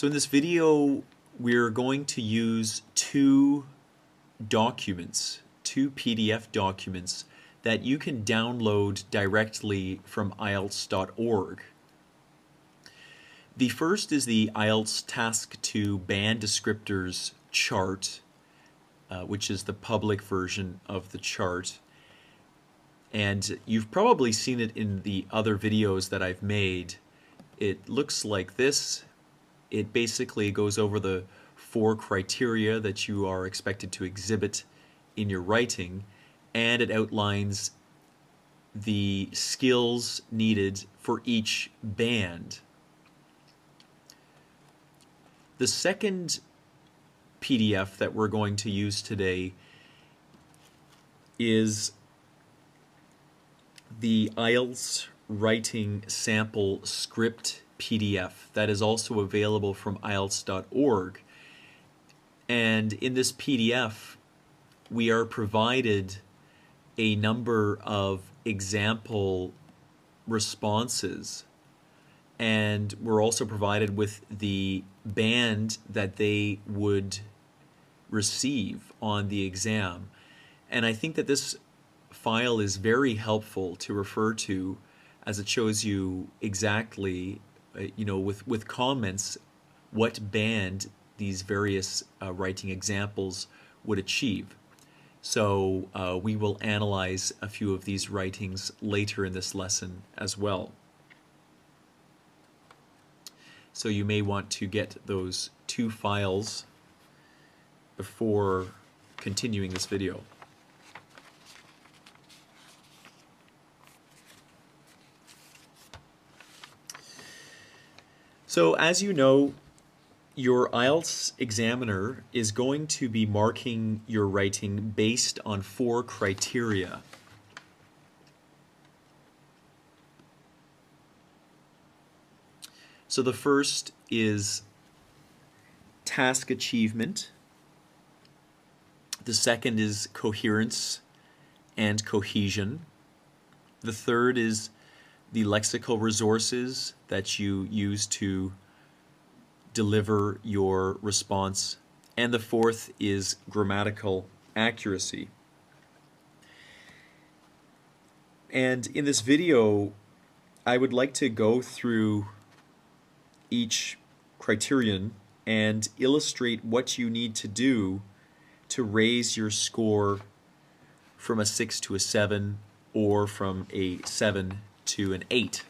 So in this video, we're going to use two PDF documents that you can download directly from IELTS.org. The first is the IELTS Task 2 Band Descriptors chart, which is the public version of the chart. And you've probably seen it in the other videos that I've made. It looks like this. It basically goes over the 4 criteria that you are expected to exhibit in your writing, and it outlines the skills needed for each band. The second PDF that we're going to use today is the IELTS Writing Sample Script PDF that is also available from IELTS.org. And in this PDF, we are provided a number of example responses, and we're also provided with the band that they would receive on the exam. And I think that this file is very helpful to refer to, as it shows you exactly, with comments, what band these various writing examples would achieve. So we will analyze a few of these writings later in this lesson as well. So you may want to get those 2 files before continuing this video. So as you know, your IELTS examiner is going to be marking your writing based on 4 criteria. So the first is task achievement. The second is coherence and cohesion. The third is the lexical resources that you use to deliver your response. And the fourth is grammatical accuracy. And in this video, I would like to go through each criterion and illustrate what you need to do to raise your score from a 6 to a 7 or from a 7 to an 8.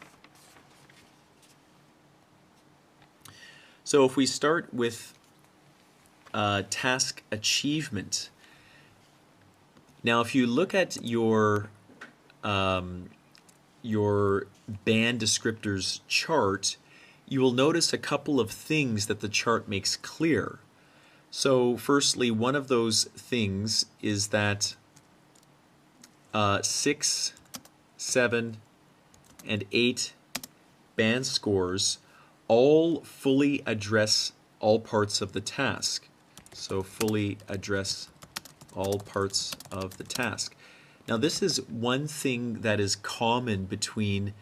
So if we start with task achievement, now if you look at your band descriptors chart, you will notice a couple of things that the chart makes clear. So firstly, one of those things is that 6, 7, and 8 band scores all fully address all parts of the task. So fully address all parts of the task. Now this is one thing that is common between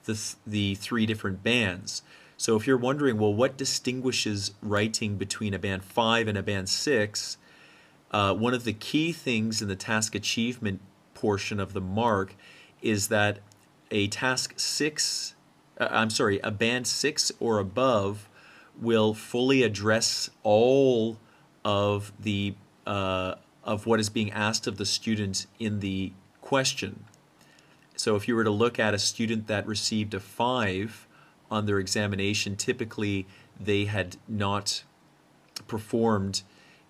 the 3 different bands. So if you're wondering, well, what distinguishes writing between a band 5 and a band 6, one of the key things in the task achievement portion of the mark is that a band 6 or above will fully address all of the of what is being asked of the student in the question. So if you were to look at a student that received a 5 on their examination, typically they had not performed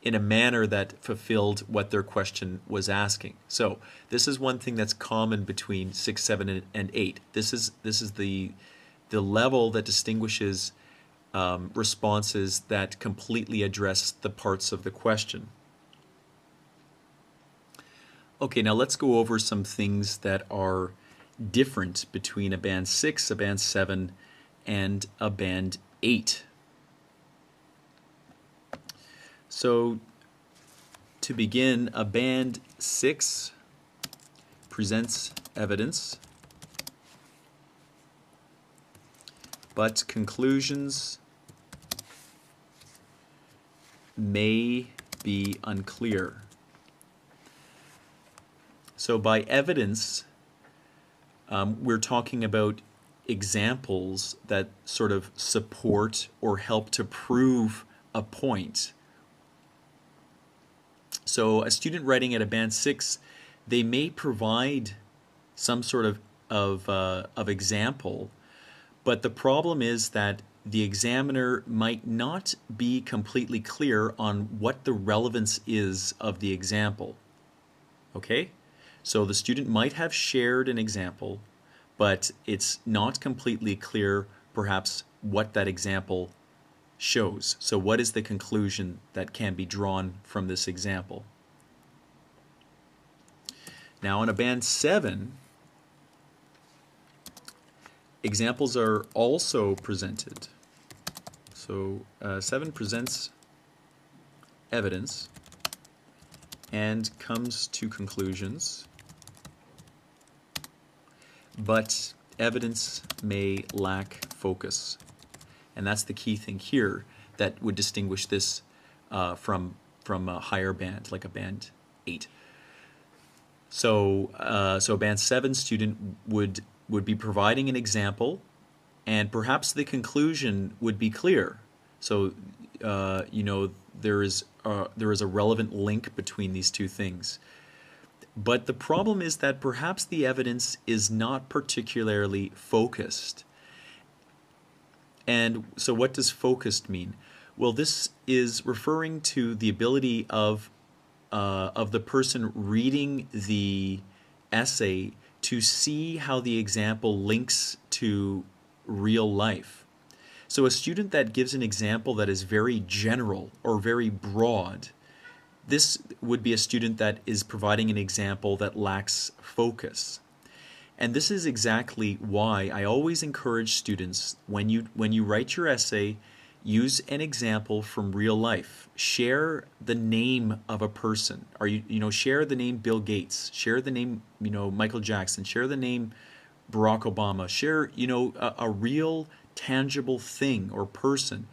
in a manner that fulfilled what their question was asking. So this is one thing that's common between 6, 7, and 8. This is the level that distinguishes responses that completely address the parts of the question. Okay, now let's go over some things that are different between a band 6, a band 7, and a band 8. So to begin, a band 6 presents evidence, but conclusions may be unclear. So by evidence, we're talking about examples that sort of support or help to prove a point. So a student writing at a band 6, they may provide some sort of example, but the problem is that the examiner might not be completely clear on what the relevance is of the example. Okay? So the student might have shared an example, but it's not completely clear perhaps what that example shows. So what is the conclusion that can be drawn from this example? Now in a band 7, examples are also presented. So 7 presents evidence and comes to conclusions, but evidence may lack focus. And that's the key thing here that would distinguish this from a higher band, like a band 8. So a band 7 student would be providing an example, and perhaps the conclusion would be clear. So there is a relevant link between these two things. But the problem is that perhaps the evidence is not particularly focused. And so what does focused mean? Well, this is referring to the ability of the person reading the essay to see how the example links to real life. So a student that gives an example that is very general or very broad, this would be a student that is providing an example that lacks focus. And this is exactly why I always encourage students, when you write your essay, use an example from real life. Share the name of a person, or share the name Bill Gates, share the name Michael Jackson, share the name Barack Obama, share a real tangible thing or person.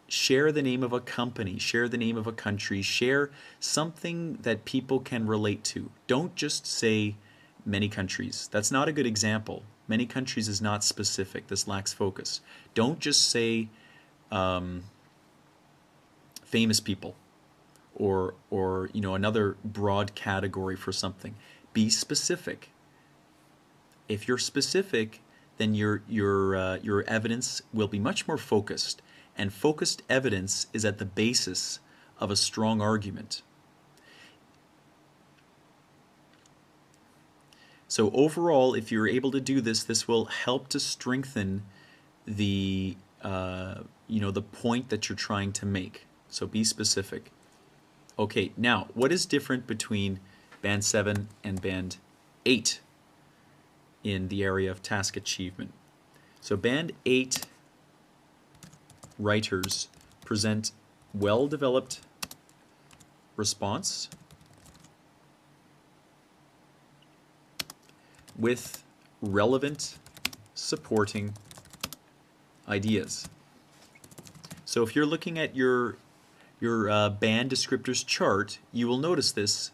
Share the name of a company, share the name of a country, share something that people can relate to. Don't just say many countries. That's not a good example. Many countries is not specific. This lacks focus. Don't just say famous people or another broad category for something. Be specific. If you're specific, then your evidence will be much more focused. And focused evidence is at the basis of a strong argument. So overall, if you're able to do this, this will help to strengthen the the point that you're trying to make. So be specific. Okay, now what is different between Band 7 and Band 8 in the area of task achievement? So Band 8 writers present well-developed response with relevant supporting ideas. So if you're looking at your band descriptors chart, you will notice this,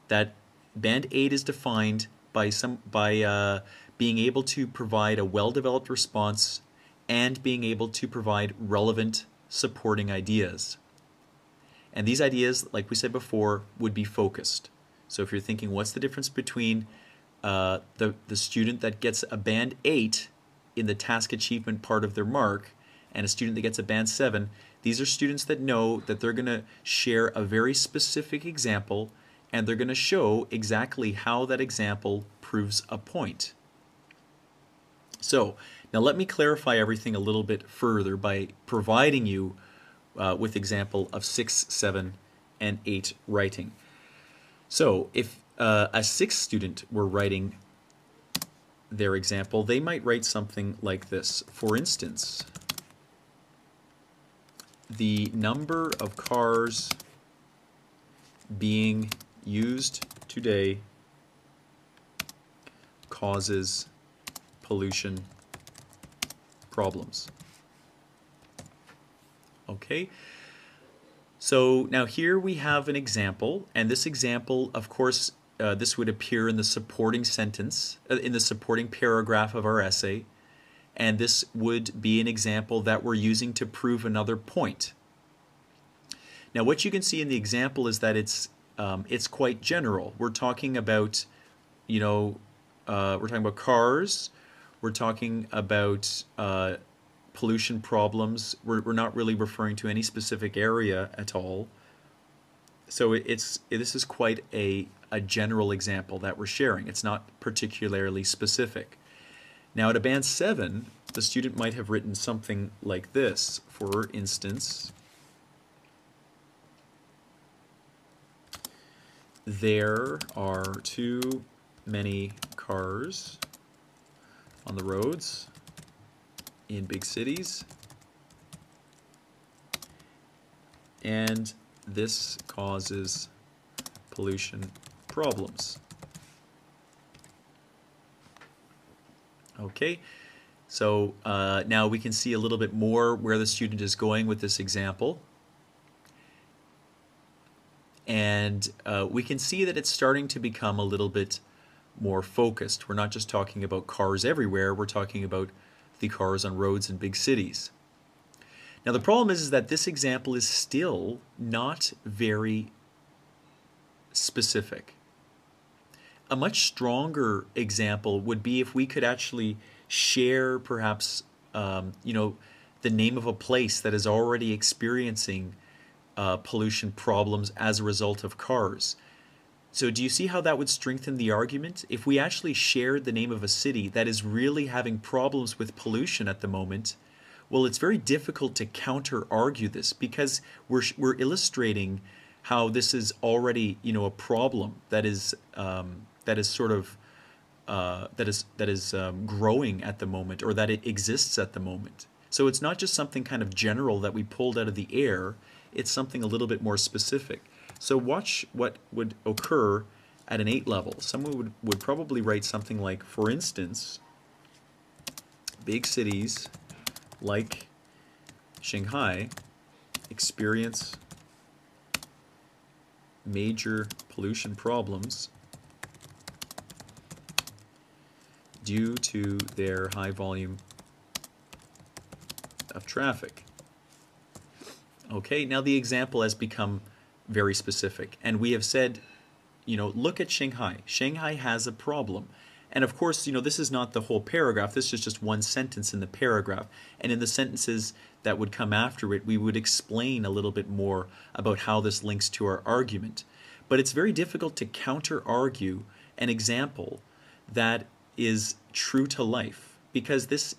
that Band 8 is defined by being able to provide a well-developed response and being able to provide relevant supporting ideas. And these ideas, like we said before, would be focused. So if you're thinking, what's the difference between the student that gets a Band 8 in the task achievement part of their mark and a student that gets a Band 7, these are students that know that they're going to share a very specific example, and they're going to show exactly how that example proves a point. So now let me clarify everything a little bit further by providing you with example of 6, 7, and 8 writing. So if a 6 student were writing their example, they might write something like this. For instance, the number of cars being used today causes pollution problems. Okay? So now here we have an example, and this example, of course, this would appear in the supporting sentence, in the supporting paragraph of our essay, and this would be an example that we're using to prove another point. Now what you can see in the example is that it's quite general. We're talking about, we're talking about cars, we're talking about pollution problems. We're not really referring to any specific area at all. So this is quite a general example that we're sharing. It's not particularly specific. Now at a band 7, the student might have written something like this. For instance, there are too many cars on the roads in big cities, and this causes pollution problems. Okay, so now we can see a little bit more where the student is going with this example. And we can see that it's starting to become a little bit more focused. We're not just talking about cars everywhere, we're talking about the cars on roads in big cities. Now the problem is that this example is still not very specific. A much stronger example would be if we could actually share perhaps the name of a place that is already experiencing pollution problems as a result of cars. So do you see how that would strengthen the argument? If we actually shared the name of a city that is really having problems with pollution at the moment, well, it's very difficult to counter-argue this because we're illustrating how this is already, a problem that is sort of growing at the moment, or that it exists at the moment. So it's not just something kind of general that we pulled out of the air. It's something a little bit more specific. So watch what would occur at an 8 level. Someone would probably write something like, for instance, big cities like Shanghai experience major pollution problems due to their high volume of traffic. Okay, now the example has become very specific, and we have said, look at Shanghai. Shanghai has a problem. And of course, this is not the whole paragraph. This is just one sentence in the paragraph. And in the sentences that would come after it, we would explain a little bit more about how this links to our argument. But it's very difficult to counter-argue an example that is true to life, because this,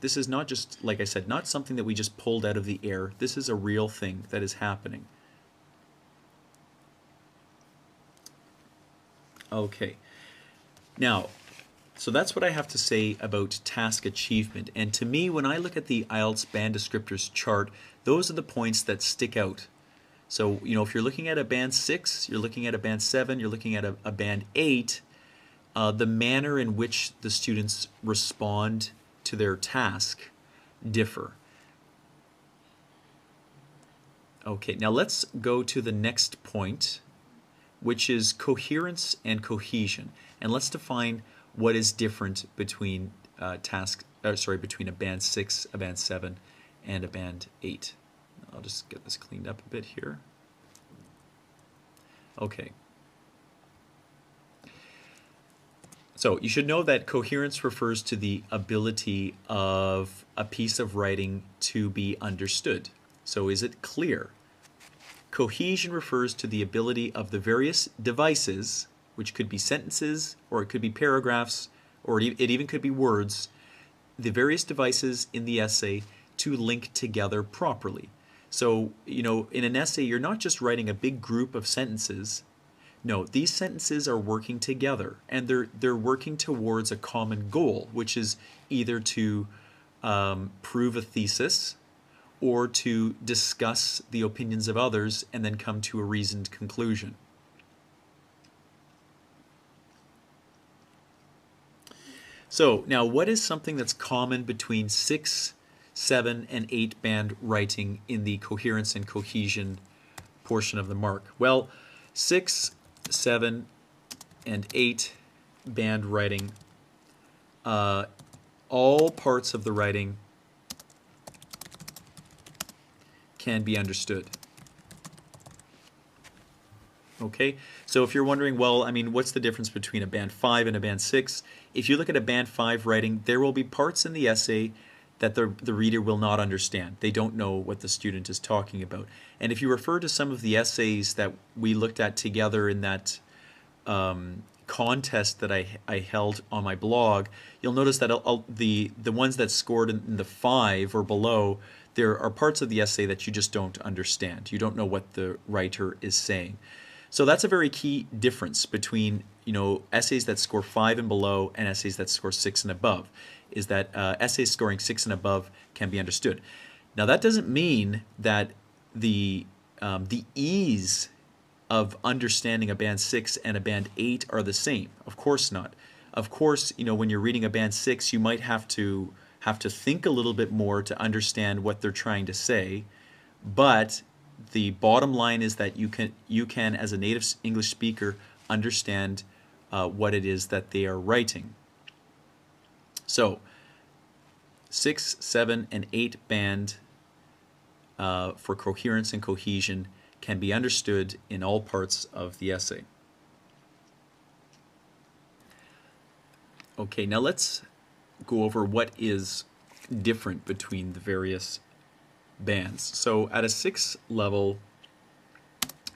this is not just, like I said, not something that we just pulled out of the air. This is a real thing that is happening. Okay. Now, so that's what I have to say about task achievement. And to me, when I look at the IELTS band descriptors chart, those are the points that stick out. So, if you're looking at a band 6, you're looking at a band 7, you're looking at a band 8, the manner in which the students respond to their task differ. Okay, now let's go to the next point, which is coherence and cohesion. And let's define what is different between between a band 6, a band 7, and a band 8. I'll just get this cleaned up a bit here. Okay. So you should know that coherence refers to the ability of a piece of writing to be understood. So is it clear? Cohesion refers to the ability of the various devices, which could be sentences, or it could be paragraphs, or it even could be words, the various devices in the essay to link together properly. So, in an essay, you're not just writing a big group of sentences. No, these sentences are working together, and they're working towards a common goal, which is either to prove a thesis, or to discuss the opinions of others and then come to a reasoned conclusion. So now, what is something that's common between 6, 7, and 8 band writing in the coherence and cohesion portion of the mark? Well, 6, 7, and 8 band writing, all parts of the writing can be understood. Okay, so if you're wondering, well, I mean, what's the difference between a band 5 and a band 6? If you look at a band 5 writing, there will be parts in the essay that the reader will not understand. They don't know what the student is talking about. And if you refer to some of the essays that we looked at together in that contest that I held on my blog, you'll notice that the ones that scored in the 5 or below, there are parts of the essay that you just don't understand. You don't know what the writer is saying. So that's a very key difference between, essays that score 5 and below and essays that score 6 and above, is that essays scoring 6 and above can be understood. Now that doesn't mean that the ease of understanding a band 6 and a band 8 are the same. Of course not. Of course, when you're reading a band 6, you might have to think a little bit more to understand what they're trying to say, but the bottom line is that you can as a native English speaker understand what it is that they are writing. So 6, 7, and 8 band for coherence and cohesion can be understood in all parts of the essay. Okay, now let's go over what is different between the various bands. So at a 6 level,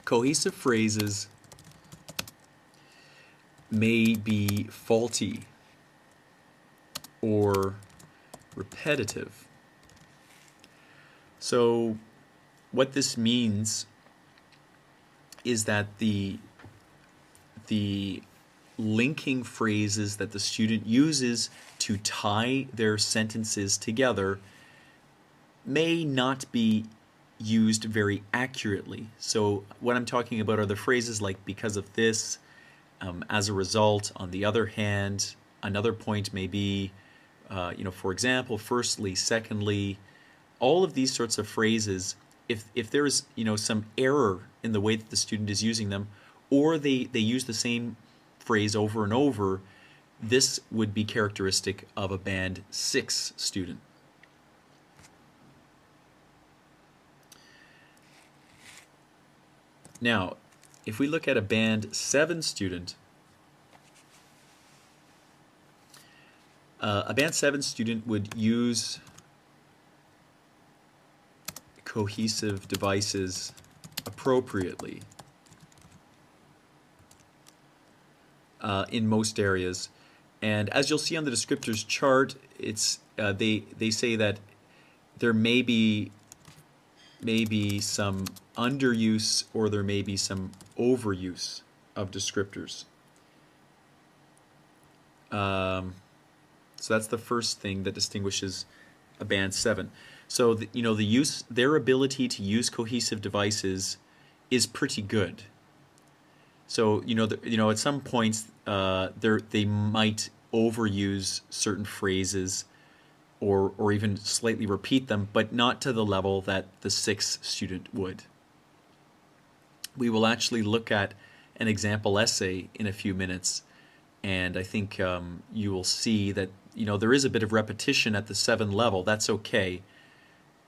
cohesive phrases may be faulty or repetitive. So what this means is that the linking phrases that the student uses to tie their sentences together may not be used very accurately. So what I'm talking about are the phrases like because of this, as a result, on the other hand. Another point may be, for example, firstly, secondly. All of these sorts of phrases, if there is some error in the way that the student is using them, or they use the same phrase over and over, this would be characteristic of a band 6 student. Now, if we look at a band 7 student, a band 7 student would use cohesive devices appropriately in most areas. And as you'll see on the descriptors chart, it's they say that there may be some underuse or there may be some overuse of descriptors. So that's the first thing that distinguishes a band 7. So their ability to use cohesive devices is pretty good. So at some points they might overuse certain phrases or even slightly repeat them, but not to the level that the 6 student would. We will actually look at an example essay in a few minutes, and I think you will see that there is a bit of repetition at the 7 level. That's okay,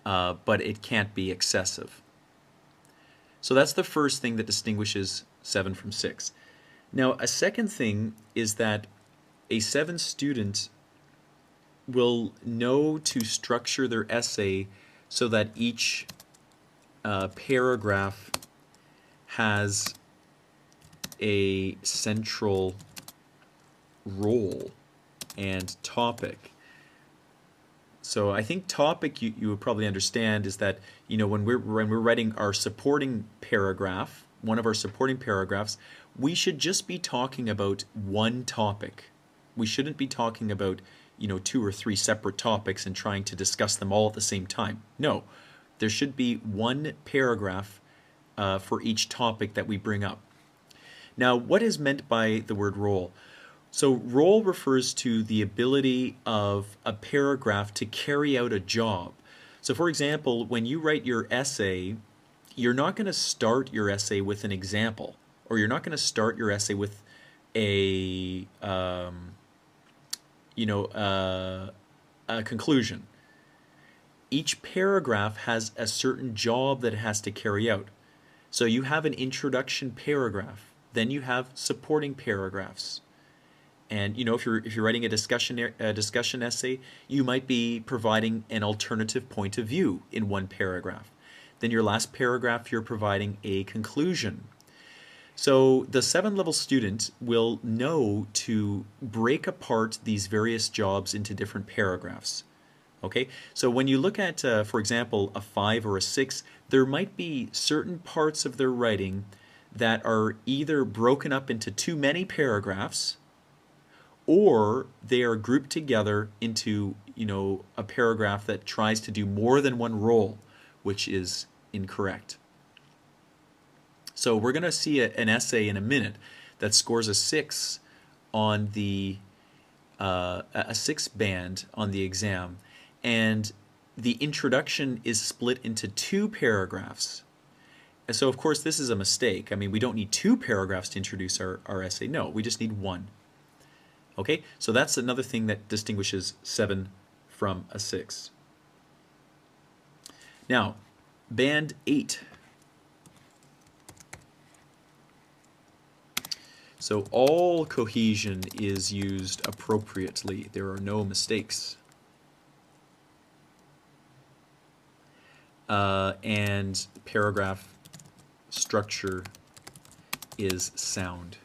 but it can't be excessive. So that's the first thing that distinguishes 7 from 6. Now, a second thing is that a 7 student will know to structure their essay so that each paragraph has a central role and topic. So I think topic you would probably understand is that when we're writing our supporting paragraph, one of our supporting paragraphs, we should just be talking about one topic. We shouldn't be talking about 2 or 3 separate topics and trying to discuss them all at the same time. No, there should be one paragraph for each topic that we bring up. Now, what is meant by the word role? So role refers to the ability of a paragraph to carry out a job. So for example, when you write your essay, you're not going to start your essay with an example, or you're not going to start your essay with a a conclusion. Each paragraph has a certain job that it has to carry out. So you have an introduction paragraph, then you have supporting paragraphs. And if you're writing a discussion essay, you might be providing an alternative point of view in one paragraph. Then your last paragraph, you're providing a conclusion. So the 7-level student will know to break apart these various jobs into different paragraphs. Okay, so when you look at, for example, a 5 or a 6, there might be certain parts of their writing that are either broken up into too many paragraphs, or they are grouped together into, a paragraph that tries to do more than one role, which is incorrect. So we're going to see an essay in a minute that scores a 6 on the a 6 band on the exam, and the introduction is split into 2 paragraphs. And so of course this is a mistake. I mean, we don't need 2 paragraphs to introduce our essay. No, we just need 1. Okay, so that's another thing that distinguishes 7 from a 6. Now, band 8. So all cohesion is used appropriately. There are no mistakes. And paragraph structure is sound.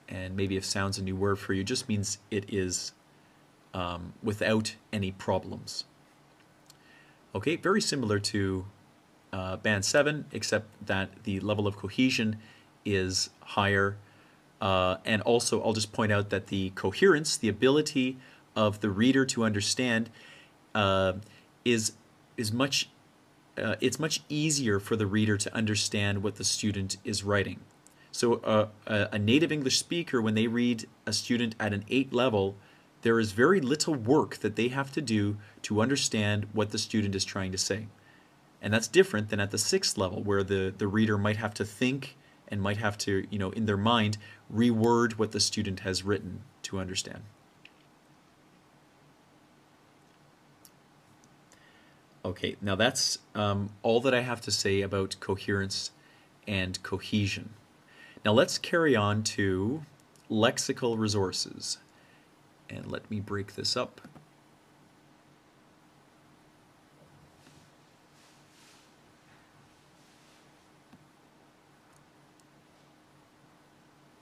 And maybe if sound's a new word for you, just means it is without any problems. Okay, very similar to band 7, except that the level of cohesion is higher. And also, I'll just point out that the coherence, the ability of the reader to understand, is much. It's much easier for the reader to understand what the student is writing. So a native English speaker, when they read a student at an 8 level, there is very little work that they have to do to understand what the student is trying to say. And that's different than at the 6th level, where the reader might have to think and might have to, in their mind, reword what the student has written to understand. Okay, now that's all that I have to say about coherence and cohesion. Now let's carry on to lexical resources. And let me break this up.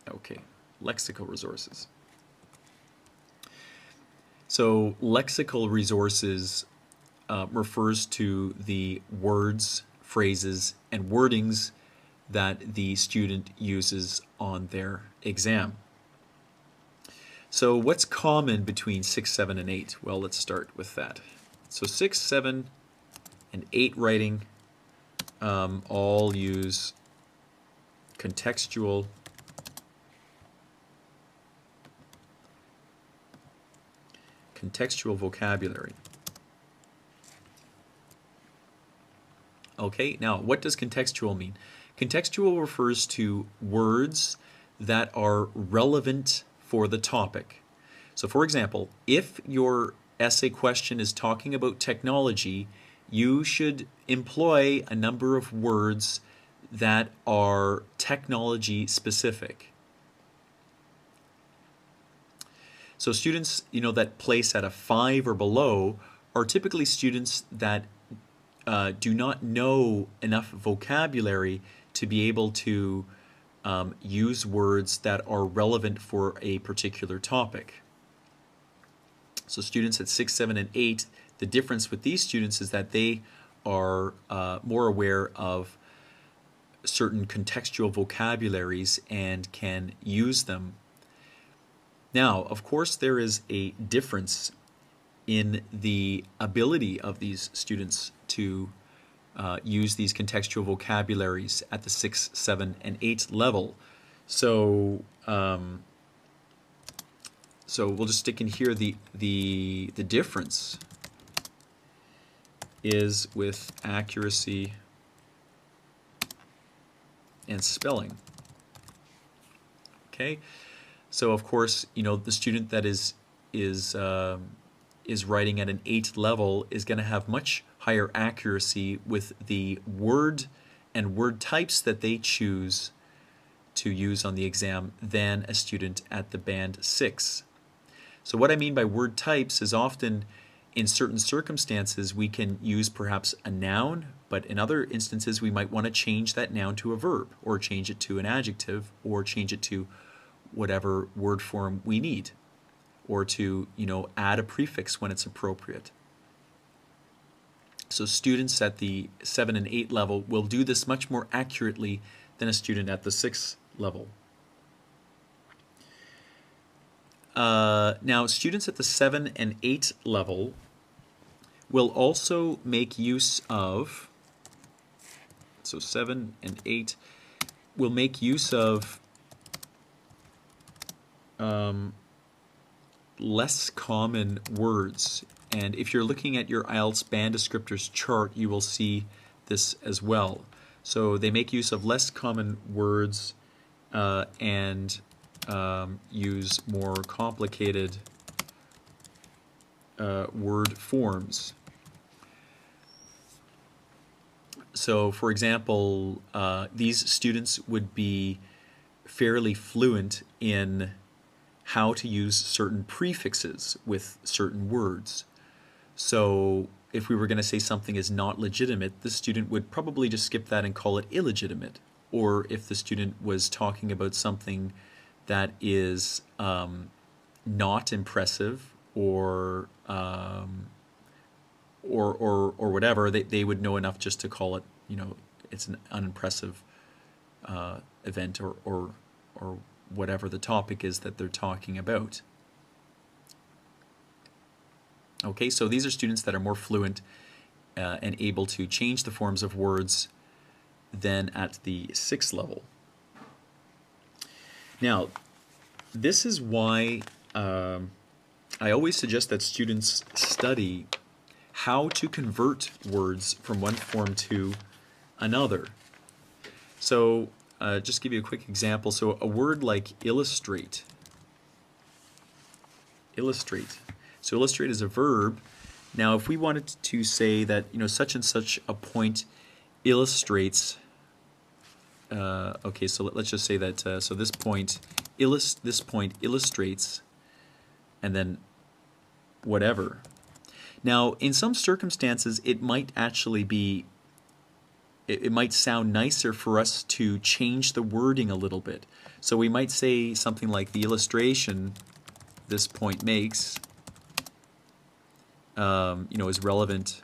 Okay, lexical resources. So lexical resources refers to the words, phrases, and wordings that the student uses on their exam. So what's common between 6, 7, and 8? Well, let's start with that. So 6, 7, and 8 writing all use contextual vocabulary. Okay, now what does contextual mean? Contextual refers to words that are relevant for the topic. So for example, if your essay question is talking about technology, you should employ a number of words that are technology specific. So students, that place at a 5 or below are typically students that do not know enough vocabulary to be able to use words that are relevant for a particular topic. So students at 6, 7, and 8, the difference with these students is that they are more aware of certain contextual vocabularies and can use them. Now, of course, there is a difference in the ability of these students to use these contextual vocabularies at the 6, 7, and 8 level. So so we'll just stick in here the difference is with accuracy and spelling. Okay, so of course, you know, the student that is writing at an 8 level is going to have much higher accuracy with the word and word types that they choose to use on the exam than a student at the band 6. So what I mean by word types is often in certain circumstances we can use perhaps a noun, but in other instances we might want to change that noun to a verb, or change it to an adjective, or change it to whatever word form we need, or to, you know, add a prefix when it's appropriate. So students at the 7 and 8 level will do this much more accurately than a student at the 6 level. Now, students at the 7 and 8 level will also make use of, so 7 and 8 will make use of less common words. And if you're looking at your IELTS band descriptors chart, you will see this as well. So they make use of less common words and use more complicated word forms. So for example, these students would be fairly fluent in how to use certain prefixes with certain words. So if we were going to say something is not legitimate, the student would probably just skip that and call it illegitimate. Or if the student was talking about something that is not impressive or whatever, they would know enough just to call it, you know, it's an unimpressive event or whatever the topic is that they're talking about. Okay, so these are students that are more fluent and able to change the forms of words than at the 6th level. Now, this is why I always suggest that students study how to convert words from one form to another. So, just give you a quick example. So, a word like illustrate. Illustrate. So illustrate is a verb. Now, if we wanted to say that, you know, such and such a point illustrates, okay, so let's just say that, so this point illustrates, and then whatever. Now, in some circumstances, it might actually be, it might sound nicer for us to change the wording a little bit. So we might say something like the illustration this point makes, you know, is relevant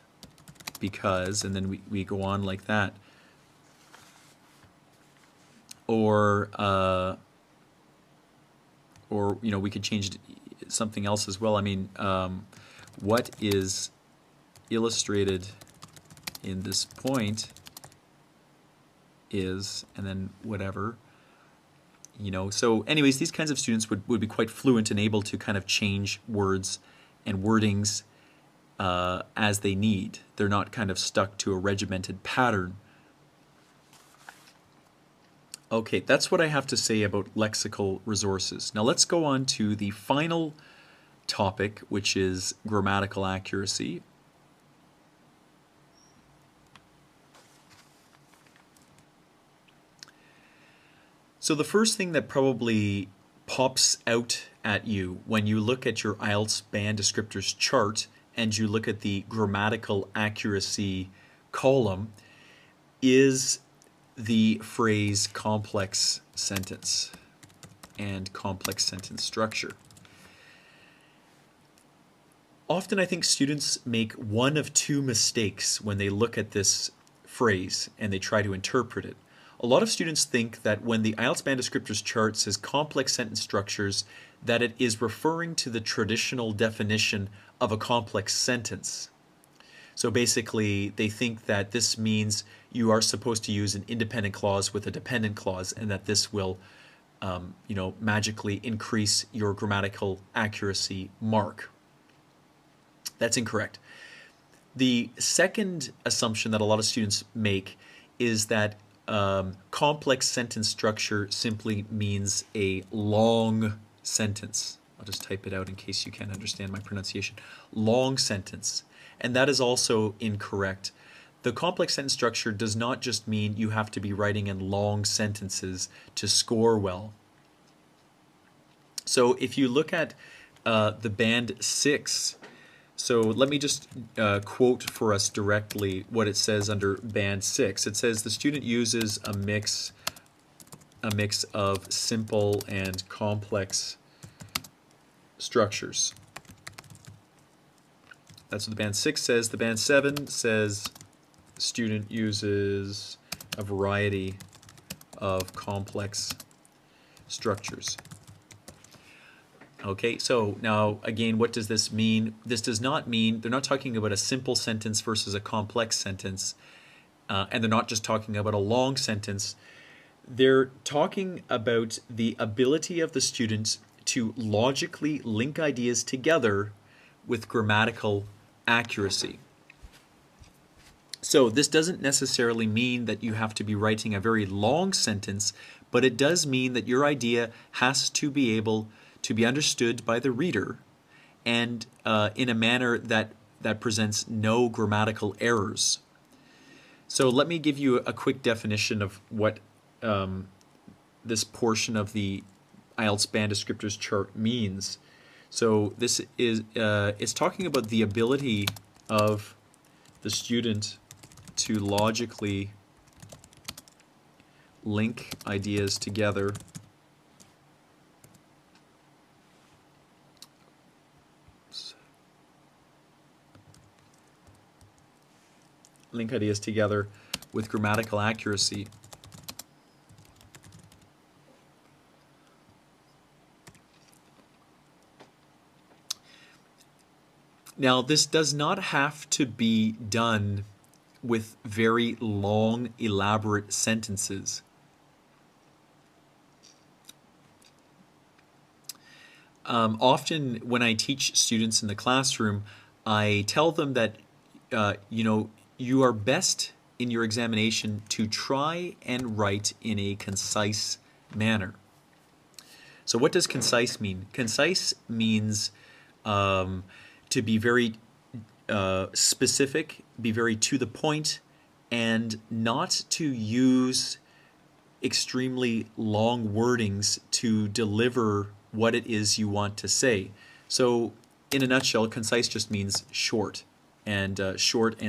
because, and then we go on like that. Or you know, we could change something else as well. I mean, what is illustrated in this point is, and then whatever, you know. So anyways, these kinds of students would be quite fluent and able to kind of change words and wordings as they need. They're not kind of stuck to a regimented pattern. Okay, that's what I have to say about lexical resources. Now let's go on to the final topic, which is grammatical accuracy. So the first thing that probably pops out at you when you look at your IELTS band descriptors chart and you look at the grammatical accuracy column is the phrase complex sentence and complex sentence structure. Often I think students make one of two mistakes when they look at this phrase and they try to interpret it. A lot of students think that when the IELTS band descriptors chart says complex sentence structures, that it is referring to the traditional definition of a complex sentence. So basically, they think that this means you are supposed to use an independent clause with a dependent clause, and that this will, you know, magically increase your grammatical accuracy mark. That's incorrect. The second assumption that a lot of students make is that complex sentence structure simply means a long sentence. I'll just type it out in case you can't understand my pronunciation. Long sentence. And that is also incorrect. The complex sentence structure does not just mean you have to be writing in long sentences to score well. So if you look at the band 6, so let me just quote for us directly what it says under band 6. It says the student uses a mix of simple and complex structures. That's what the band 6 says. The band 7 says student uses a variety of complex structures. Okay, so now again, what does this mean? This does not mean, they're not talking about a simple sentence versus a complex sentence, and they're not just talking about a long sentence. They're talking about the ability of the student to logically link ideas together with grammatical accuracy. So this doesn't necessarily mean that you have to be writing a very long sentence, but it does mean that your idea has to be able to be understood by the reader and in a manner that presents no grammatical errors. So let me give you a quick definition of what this portion of the IELTS band descriptors chart means. So this is it's talking about the ability of the student to logically link ideas together with grammatical accuracy. Now, this does not have to be done with very long, elaborate sentences. Often when I teach students in the classroom, I tell them that you are best in your examination to try and write in a concise manner. So what does concise mean? Concise means to be very specific, be very to the point, and not to use extremely long wordings to deliver what it is you want to say. So in a nutshell, concise just means short and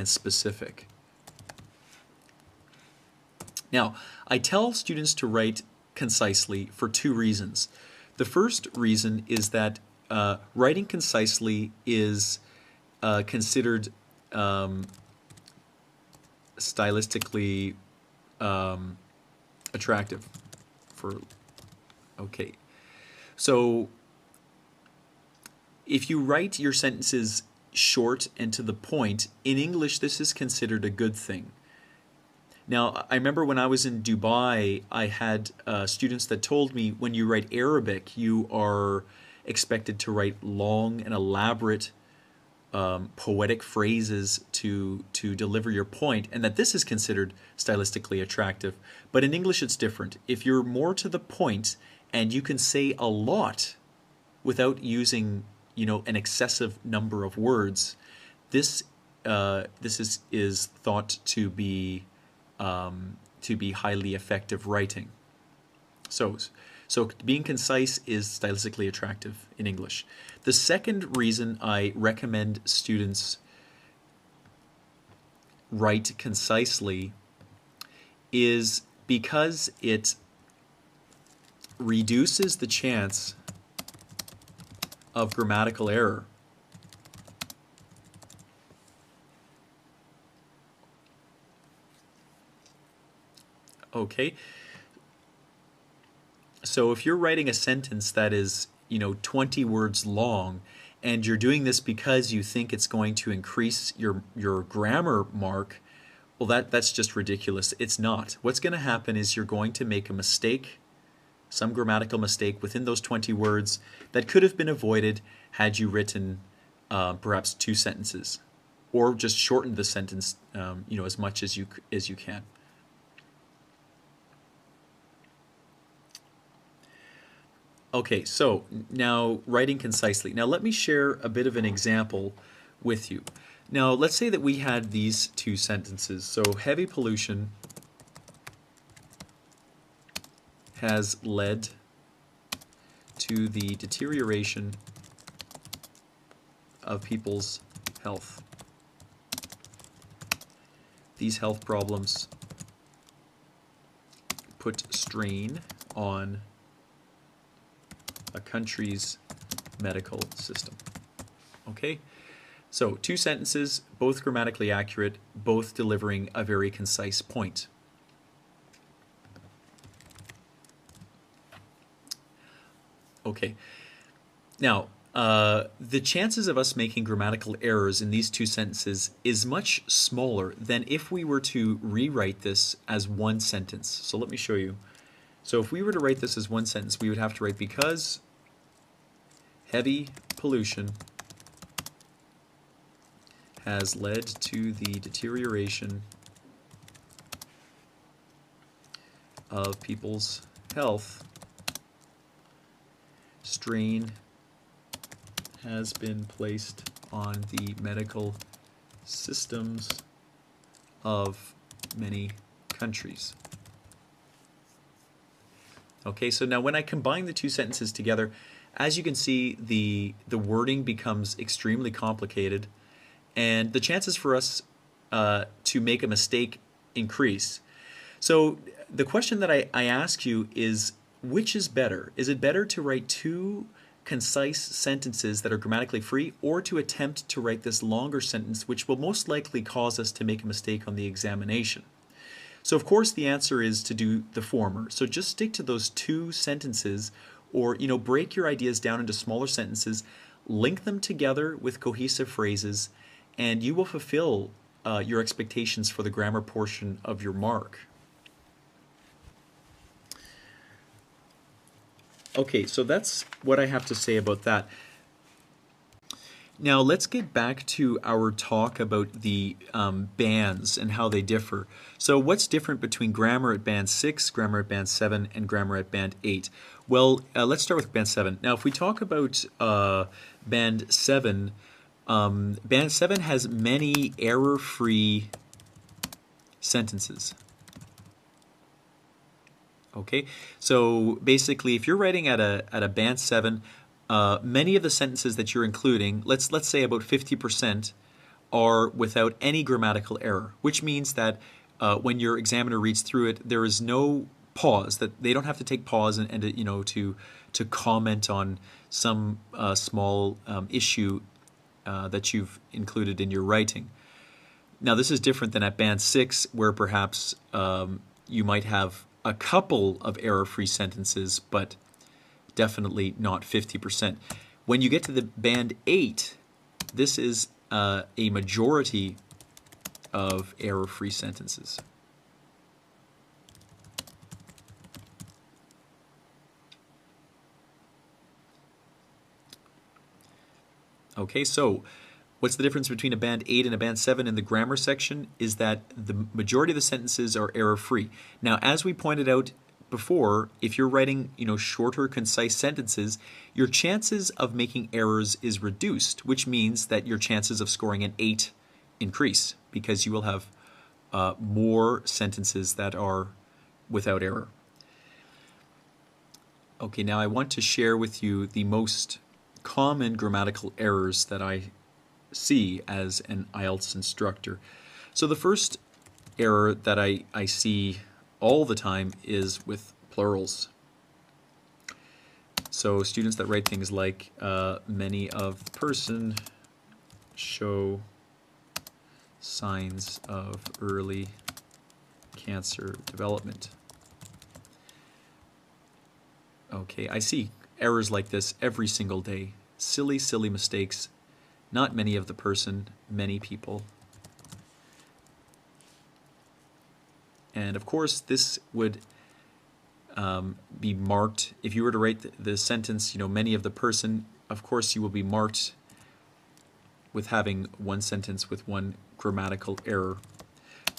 specific. Now, I tell students to write concisely for two reasons. The first reason is that writing concisely is considered stylistically attractive. Okay, so if you write your sentences short and to the point, in English this is considered a good thing. Now, I remember when I was in Dubai, I had students that told me when you write Arabic, you are expected to write long and elaborate poetic phrases to deliver your point, and that this is considered stylistically attractive. But in English it's different. If you're more to the point and you can say a lot without using an excessive number of words, this is thought to be highly effective writing. So being concise is stylistically attractive in English. The second reason I recommend students write concisely is because it reduces the chance of grammatical error. Okay. So if you're writing a sentence that is, 20 words long, and you're doing this because you think it's going to increase your grammar mark, well, that's just ridiculous. It's not. What's going to happen is you're going to make a mistake, some grammatical mistake within those 20 words that could have been avoided had you written perhaps 2 sentences or just shorten the sentence, as much as you can. Okay, so now writing concisely. Now let me share a bit of an example with you. Now let's say that we had these two sentences. So heavy pollution has led to the deterioration of people's health. These health problems put strain on a country's medical system. Okay? So, two sentences, both grammatically accurate, both delivering a very concise point. Okay. Now, the chances of us making grammatical errors in these two sentences is much smaller than if we were to rewrite this as one sentence. So let me show you. So if we were to write this as one sentence, we would have to write, because heavy pollution has led to the deterioration of people's health, strain has been placed on the medical systems of many countries. Okay, so now when I combine the two sentences together, as you can see, the wording becomes extremely complicated, and the chances for us to make a mistake increase. So the question that I ask you is, which is better? Is it better to write two concise sentences that are grammatically free, or to attempt to write this longer sentence, which will most likely cause us to make a mistake on the examination? So of course the answer is to do the former. So just stick to those two sentences, or break your ideas down into smaller sentences, link them together with cohesive phrases, and you will fulfill your expectations for the grammar portion of your mark. Okay, so that's what I have to say about that. Now let's get back to our talk about the bands and how they differ. So what's different between grammar at band 6, grammar at band 7, and grammar at band 8? Well, let's start with band 7. Now if we talk about band 7, band 7 has many error-free sentences. Okay, so basically if you're writing at a band 7, many of the sentences that you're including, let's say about 50%, are without any grammatical error, which means that when your examiner reads through it, there is no pause, that they don't have to take pause and to comment on some small issue that you've included in your writing. Now this is different than at band 6, where perhaps you might have a couple of error-free sentences, but definitely not 50%. When you get to the band 8, this is a majority of error-free sentences. Okay, so what's the difference between a band 8 and a band 7 in the grammar section is that the majority of the sentences are error-free. Now, as we pointed out before, if you're writing, shorter, concise sentences, your chances of making errors is reduced, which means that your chances of scoring an 8 increase, because you will have more sentences that are without error. Okay, now I want to share with you the most common grammatical errors that I see as an IELTS instructor. So the first error that I see all the time is with plurals. So students that write things like many of the person show signs of early cancer development. Okay, I see errors like this every single day. Silly, silly mistakes. Not many of the person, many people. And of course, this would be marked. If you were to write the sentence, many of the person, of course you will be marked with having one sentence with one grammatical error.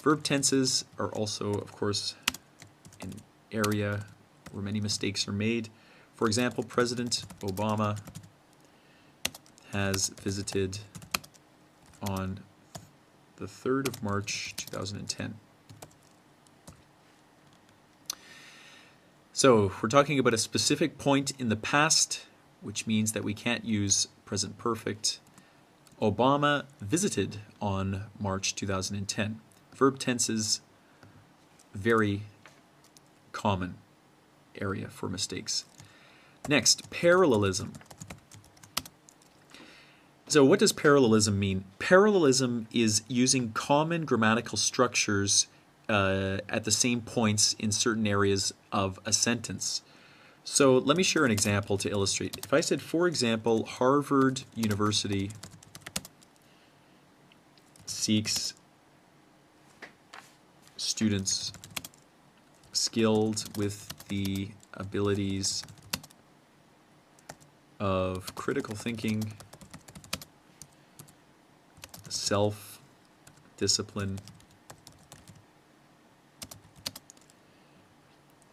Verb tenses are also, of course, an area where many mistakes are made. For example, President Obama has visited on the 3rd of March 2010. So we're talking about a specific point in the past, which means that we can't use present perfect. Obama visited on March 2010. Verb tenses, very common area for mistakes. Next, parallelism. So what does parallelism mean? Parallelism is using common grammatical structures at the same points in certain areas of a sentence. So let me share an example to illustrate. If I said, for example, Harvard University seeks students skilled with the abilities of critical thinking, self-discipline,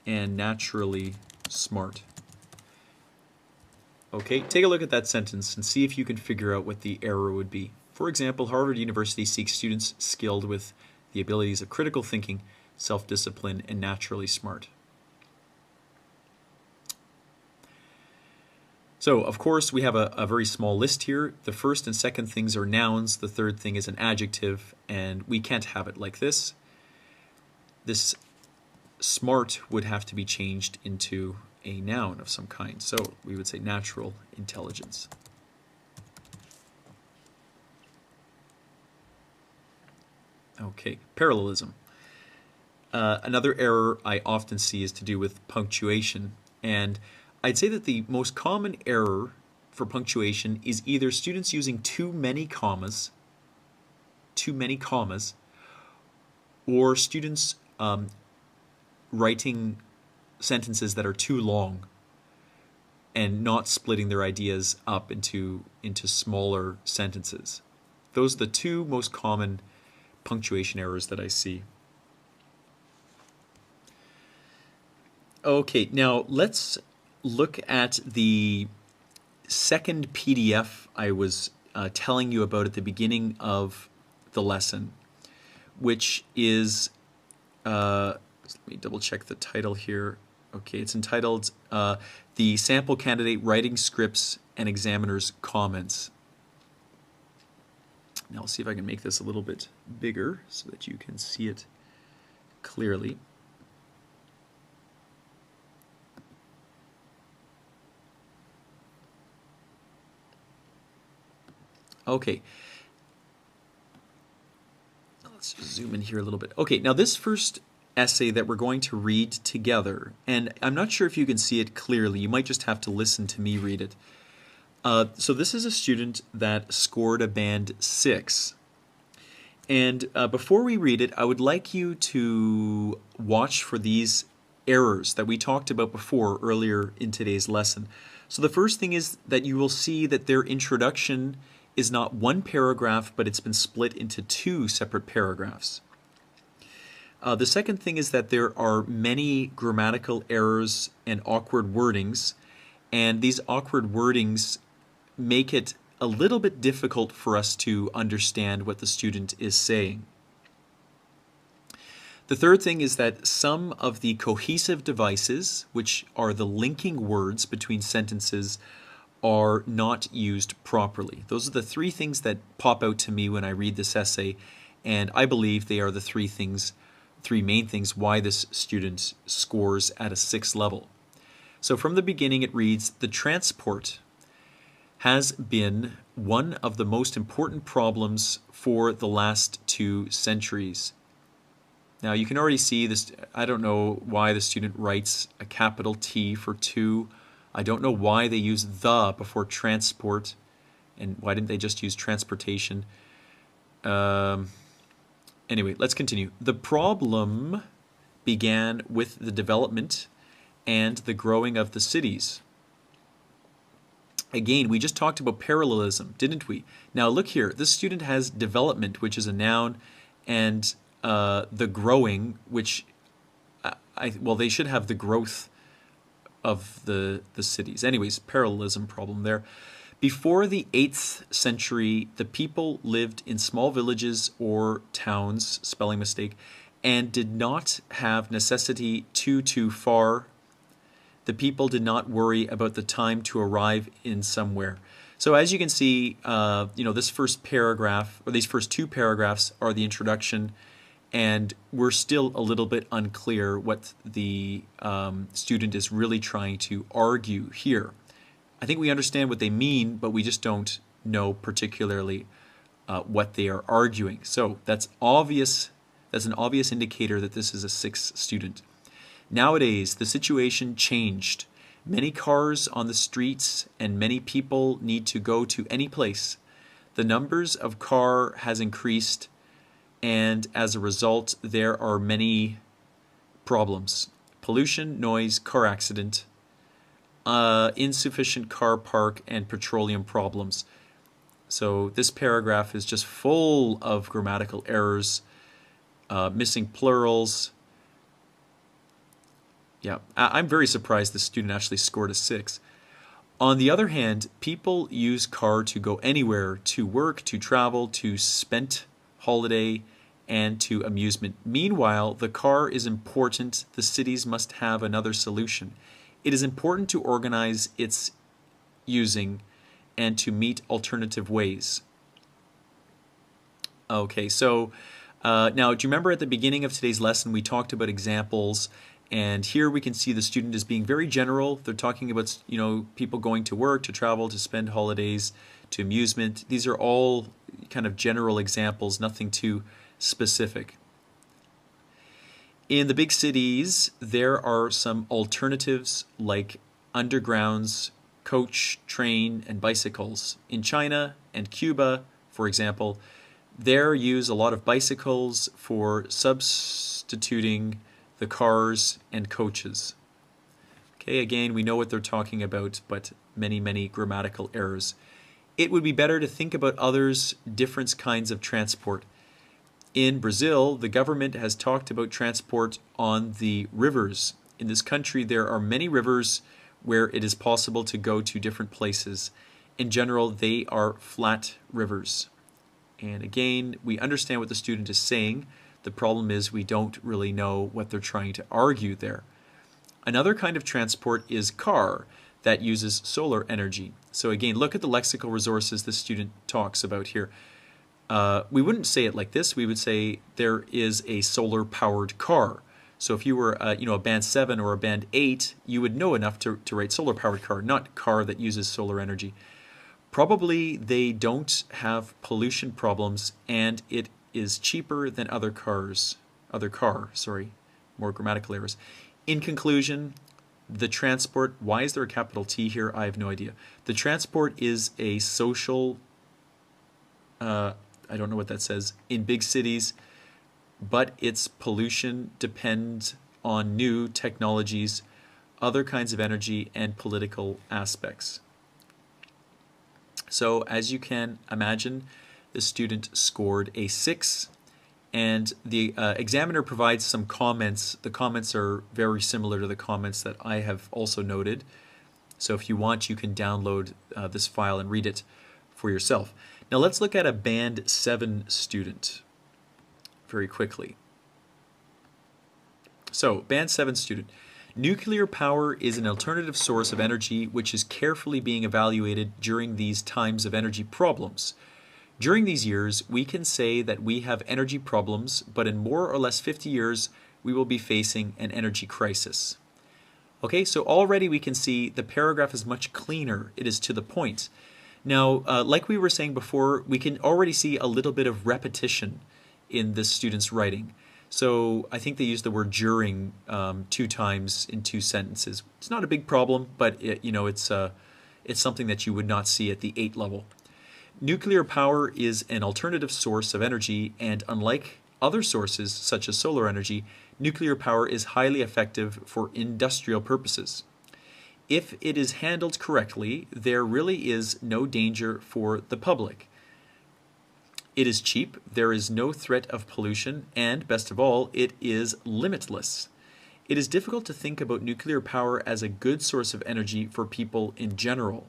and naturally smart. Okay, take a look at that sentence and see if you can figure out what the error would be. For example, Harvard University seeks students skilled with the abilities of critical thinking, self-discipline, and naturally smart. So, of course, we have a very small list here. The first and second things are nouns. The third thing is an adjective, and we can't have it like this. This smart would have to be changed into a noun of some kind. So we would say natural intelligence. Okay, parallelism. Another error I often see is to do with punctuation, and I'd say that the most common error for punctuation is either students using too many commas, or students writing sentences that are too long and not splitting their ideas up into smaller sentences. Those are the two most common punctuation errors that I see. Okay, now let's look at the second PDF I was telling you about at the beginning of the lesson, which is, let me double check the title here. Okay, it's entitled The Sample Candidate Writing Scripts and Examiner's Comments. Now I'll see if I can make this a little bit bigger so that you can see it clearly. Okay. Let's just zoom in here a little bit. Okay, now this first essay that we're going to read together, and I'm not sure if you can see it clearly. You might just have to listen to me read it. So this is a student that scored a band 6. And before we read it, I would like you to watch for these errors that we talked about before earlier in today's lesson. So the first thing is that you will see that their introduction is not one paragraph, but it's been split into 2 separate paragraphs. The second thing is that there are many grammatical errors and awkward wordings, and these awkward wordings make it a little bit difficult for us to understand what the student is saying. The third thing is that some of the cohesive devices, which are the linking words between sentences, are not used properly. Those are the 3 things that pop out to me when I read this essay, and I believe they are the 3 main things why this student scores at a 6 level. So from the beginning it reads, the transport has been one of the most important problems for the last 2 centuries. Now you can already see this. I don't know why the student writes a capital T for 2. I don't know why they use the before transport, and why didn't they just use transportation? Anyway, let's continue. The problem began with the development and the growing of the cities. Again, we just talked about parallelism, didn't we? Now look here. This student has development, which is a noun, and the growing, which well, they should have the growth of the cities. Anyways, parallelism problem there. Before the 8th century, the people lived in small villages or towns, spelling mistake, and did not have necessity too far. The people did not worry about the time to arrive in somewhere. So as you can see, this first paragraph, or these first two paragraphs, are the introduction, and we're still a little bit unclear what the student is really trying to argue here. I think we understand what they mean, but we just don't know particularly what they are arguing. So that's obvious. That's an obvious indicator that this is a 6th student. Nowadays, the situation changed. Many cars on the streets and many people need to go to any place. The numbers of car has increased, and as a result, there are many problems. Pollution, noise, car accident, insufficient car park, and petroleum problems. So this paragraph is just full of grammatical errors, missing plurals. Yeah, I'm very surprised the student actually scored a 6. On the other hand, people use car to go anywhere, to work, to travel, to spend holiday, and to amusement. Meanwhile, the car is important. The cities must have another solution. It is important to organize its using and to meet alternative ways. Okay, so now do you remember at the beginning of today's lesson we talked about examples? And here we can see the student is being very general. They're talking about, people going to work, to travel, to spend holidays, to amusement. These are all kind of general examples, nothing too specific. In the big cities, there are some alternatives like undergrounds, coach, train, and bicycles. In China and Cuba, for example, there use a lot of bicycles for substituting the cars and coaches. Okay, again, we know what they're talking about, but many grammatical errors. It would be better to think about others, different kinds of transport. In Brazil, the government has talked about transport on the rivers. In this country, there are many rivers where it is possible to go to different places. In general, they are flat rivers. And again, we understand what the student is saying. The problem is we don't really know what they're trying to argue there. Another kind of transport is car that uses solar energy. So again, look at the lexical resources the student talks about here. We wouldn't say it like this. We would say there is a solar-powered car. So if you were a band 7 or a band 8, you would know enough to write solar-powered car, not car that uses solar energy. Probably they don't have pollution problems, and it is cheaper than more grammatical errors. In conclusion, the transport, why is there a capital T here? I have no idea. The transport is a social, I don't know what that says, in big cities, but its pollution depends on new technologies, other kinds of energy, and political aspects. So as you can imagine, the student scored a 6, and the examiner provides some comments. The comments are very similar to the comments that I have also noted. So if you want, you can download this file and read it for yourself. Now let's look at a band 7 student very quickly. So band 7 student. Nuclear power is an alternative source of energy which is carefully being evaluated during these times of energy problems. During these years, we can say that we have energy problems, but in more or less 50 years, we will be facing an energy crisis. Okay, so already we can see the paragraph is much cleaner. It is to the point. Now, like we were saying before, we can already see a little bit of repetition in this student's writing. So I think they used the word during 2 times in 2 sentences. It's not a big problem, but it's something that you would not see at the 8 level. Nuclear power is an alternative source of energy, and unlike other sources such as solar energy, nuclear power is highly effective for industrial purposes. If it is handled correctly, there really is no danger for the public. It is cheap, there is no threat of pollution, and best of all, it is limitless. It is difficult to think about nuclear power as a good source of energy for people in general.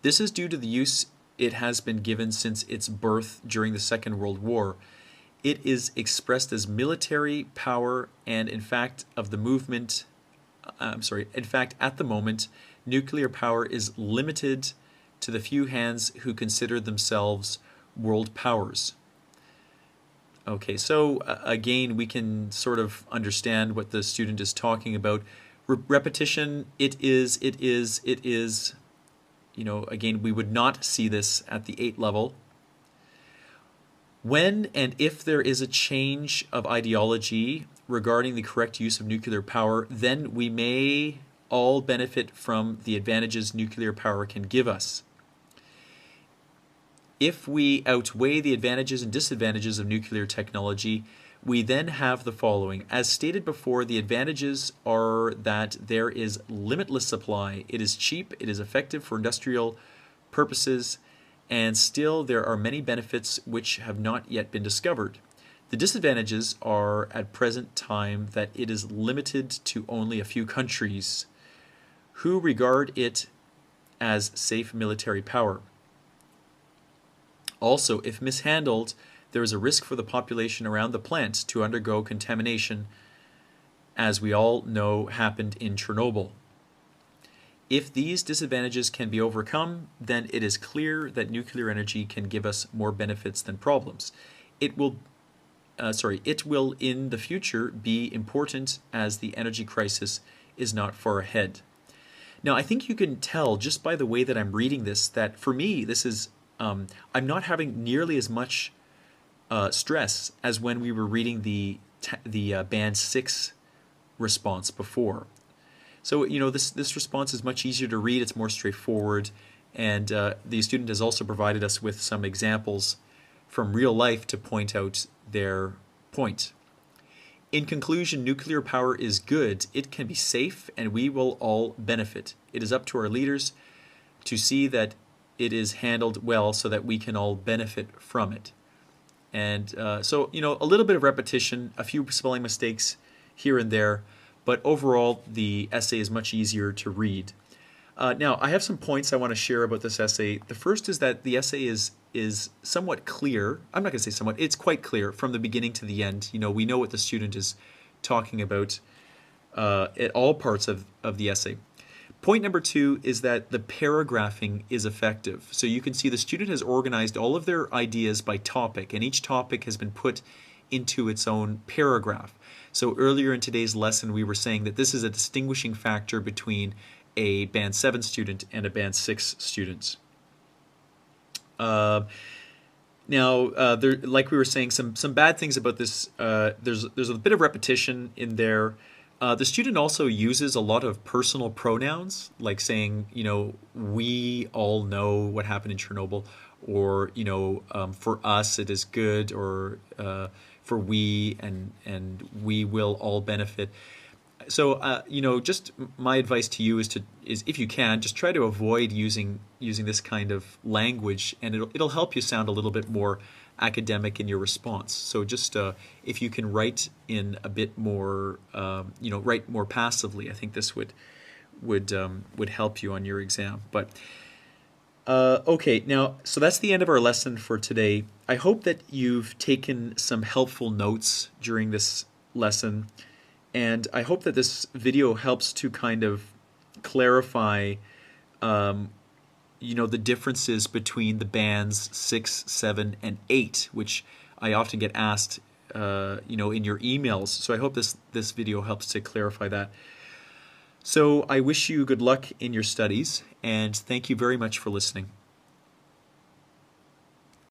This is due to the use it has been given since its birth during the Second World War. It is expressed as military power, and in fact, at the moment, nuclear power is limited to the few hands who consider themselves world powers. Okay, so again, we can sort of understand what the student is talking about. Repetition, it is. You know, again, we would not see this at the 8 level. When and if there is a change of ideology regarding the correct use of nuclear power, then we may all benefit from the advantages nuclear power can give us. If we outweigh the advantages and disadvantages of nuclear technology, we then have the following. As stated before, the advantages are that there is limitless supply, it is cheap, it is effective for industrial purposes, and still there are many benefits which have not yet been discovered. The disadvantages are at present time that it is limited to only a few countries who regard it as safe military power. Also, if mishandled, there is a risk for the population around the plant to undergo contamination, as we all know happened in Chernobyl. If these disadvantages can be overcome, then it is clear that nuclear energy can give us more benefits than problems. It will in the future be important as the energy crisis is not far ahead. Now, I think you can tell just by the way that I'm reading this that for me, this is I'm not having nearly as much stress as when we were reading the band 6 response before. So, you know, this response is much easier to read, it's more straightforward, and the student has also provided us with some examples from real life to point out their point. In conclusion, nuclear power is good, it can be safe, and we will all benefit. It is up to our leaders to see that it is handled well so that we can all benefit from it. And so, you know, a little bit of repetition, a few spelling mistakes here and there, but overall the essay is much easier to read. Now, I have some points I want to share about this essay. The first is that the essay is somewhat clear. I'm not going to say somewhat, it's quite clear from the beginning to the end. You know, we know what the student is talking about at all parts of the essay. Point number 2 is that the paragraphing is effective. So you can see the student has organized all of their ideas by topic, and each topic has been put into its own paragraph. So earlier in today's lesson, we were saying that this is a distinguishing factor between a Band 7 student and a Band 6 student. Now, like we were saying, some bad things about this. There's a bit of repetition in there. The student also uses a lot of personal pronouns, like saying, you know, we all know what happened in Chernobyl, or, you know, for us it is good, or for we and we will all benefit. So, you know, just my advice to you is if you can, just try to avoid using this kind of language, and it'll help you sound a little bit more academic in your response. So just if you can write in a bit more, you know, write more passively, I think this would help you on your exam. But okay, now, so that's the end of our lesson for today. I hope that you've taken some helpful notes during this lesson, and I hope that this video helps to kind of clarify you know, the differences between the bands 6, 7, and 8, which I often get asked, you know, in your emails. So I hope this video helps to clarify that. So I wish you good luck in your studies, and thank you very much for listening.